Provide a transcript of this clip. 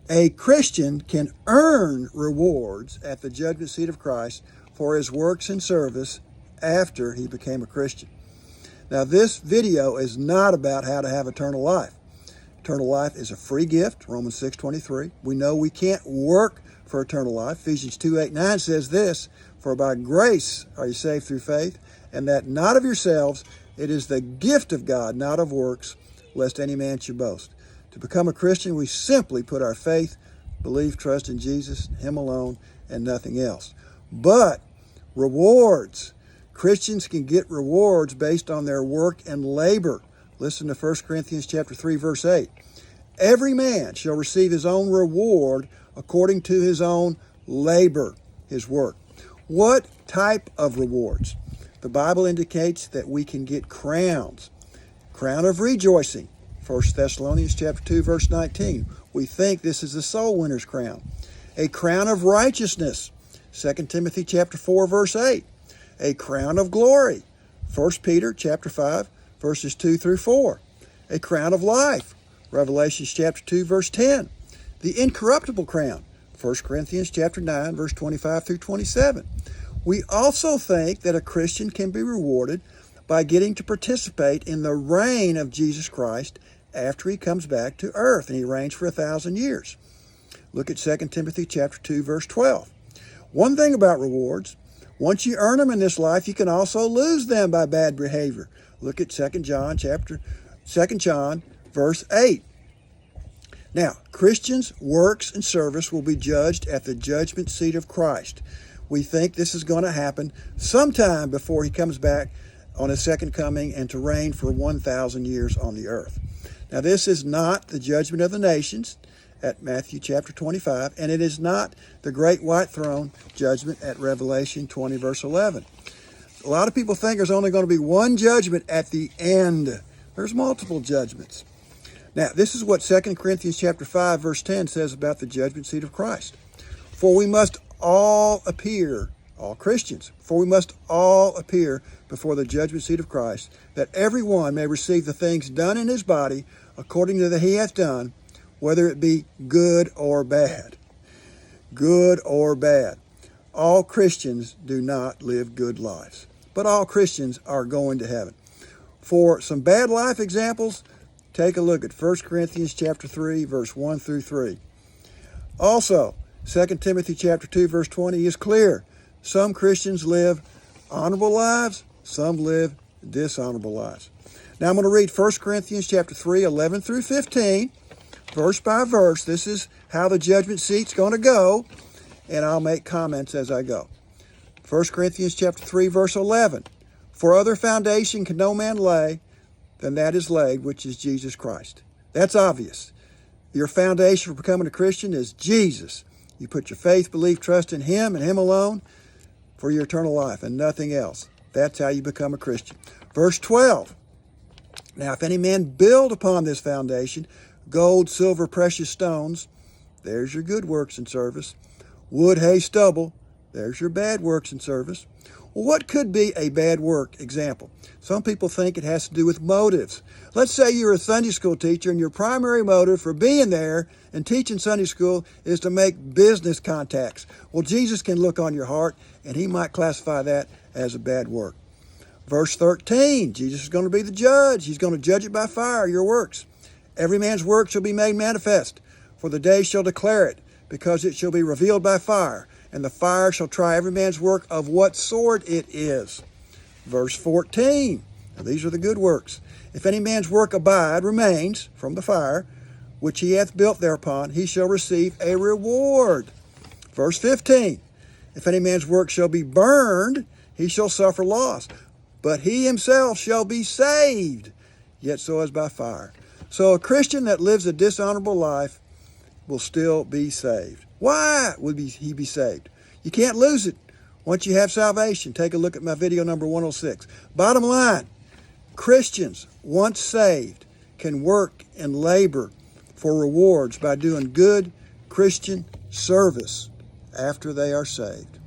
A Christian can earn rewards at the judgment seat of Christ for his works and service after he became a Christian. Now, this video is not about how to have eternal life. Eternal life is a free gift, Romans 6:23. We know we can't work for eternal life. Ephesians 2:8-9 says this, "For by grace are you saved through faith, and that not of yourselves, it is the gift of God, not of works, lest any man should boast." To become a Christian, we simply put our faith, belief, trust in Jesus, Him alone, and nothing else. But rewards. Christians can get rewards based on their work and labor. Listen to 1 Corinthians chapter 3, verse 8. Every man shall receive his own reward according to his own labor, his work. What type of rewards? The Bible indicates that we can get crowns. Crown of rejoicing. 1 Thessalonians chapter 2, verse 19. We think this is the soul winner's crown. A crown of righteousness. 2 Timothy chapter 4, verse 8. A crown of glory. 1 Peter chapter 5, verses 2 through 4. A crown of life. Revelation chapter 2, verse 10. The incorruptible crown. 1 Corinthians chapter 9, verse 25 through 27. We also think that a Christian can be rewarded by getting to participate in the reign of Jesus Christ after he comes back to earth, and he reigns for 1,000 years. Look at 2 Timothy chapter 2, verse 12. One thing about rewards, once you earn them in this life, you can also lose them by bad behavior. Look at 2 John verse 8. Now, Christians' works and service will be judged at the judgment seat of Christ. We think this is going to happen sometime before he comes back on his second coming and to reign for 1,000 years on the earth. Now, this is not the judgment of the nations at Matthew chapter 25, and it is not the great white throne judgment at Revelation 20, verse 11. A lot of people think there's only going to be one judgment at the end. There's multiple judgments. Now, this is what 2 Corinthians chapter 5, verse 10 says about the judgment seat of Christ. For we must all appear, all Christians, for we must all appear before the judgment seat of Christ, that every one may receive the things done in his body according to that he hath done, whether it be good or bad. Good or bad. All Christians do not live good lives, but all Christians are going to heaven. For some bad life examples, take a look at 1 Corinthians chapter 3, verse 1 through 3. Also, 2 Timothy chapter 2, verse 20 is clear. Some Christians live honorable lives, some live dishonorable lives. Now I'm going to read 1 Corinthians chapter 3, 11 through 15, verse by verse. This is how the judgment seat's going to go, and I'll make comments as I go. 1 Corinthians chapter 3, verse 11. For other foundation can no man lay than that is laid, which is Jesus Christ. That's obvious. Your foundation for becoming a Christian is Jesus. You put your faith, belief, trust in Him and Him alone for your eternal life and nothing else. That's how you become a Christian. Verse 12. Now, if any man build upon this foundation, gold, silver, precious stones, there's your good works and service. Wood, hay, stubble, there's your bad works and service. Well, what could be a bad work example? Some people think it has to do with motives. Let's say you're a Sunday school teacher and your primary motive for being there and teaching Sunday school is to make business contacts. Well, Jesus can look on your heart and He might classify that as a bad work. Verse 13, Jesus is going to be the judge. He's going to judge it by fire, your works. Every man's work shall be made manifest, for the day shall declare it, because it shall be revealed by fire, and the fire shall try every man's work of what sort it is. Verse 14, now these are the good works. If any man's work abide, remains from the fire, which he hath built thereupon, he shall receive a reward. Verse 15, if any man's work shall be burned, he shall suffer loss, but he himself shall be saved, yet so as by fire. So a Christian that lives a dishonorable life will still be saved. Why would he be saved? You can't lose it once you have salvation. Take a look at my video number 106. Bottom line, Christians, once saved, can work and labor for rewards by doing good Christian service after they are saved.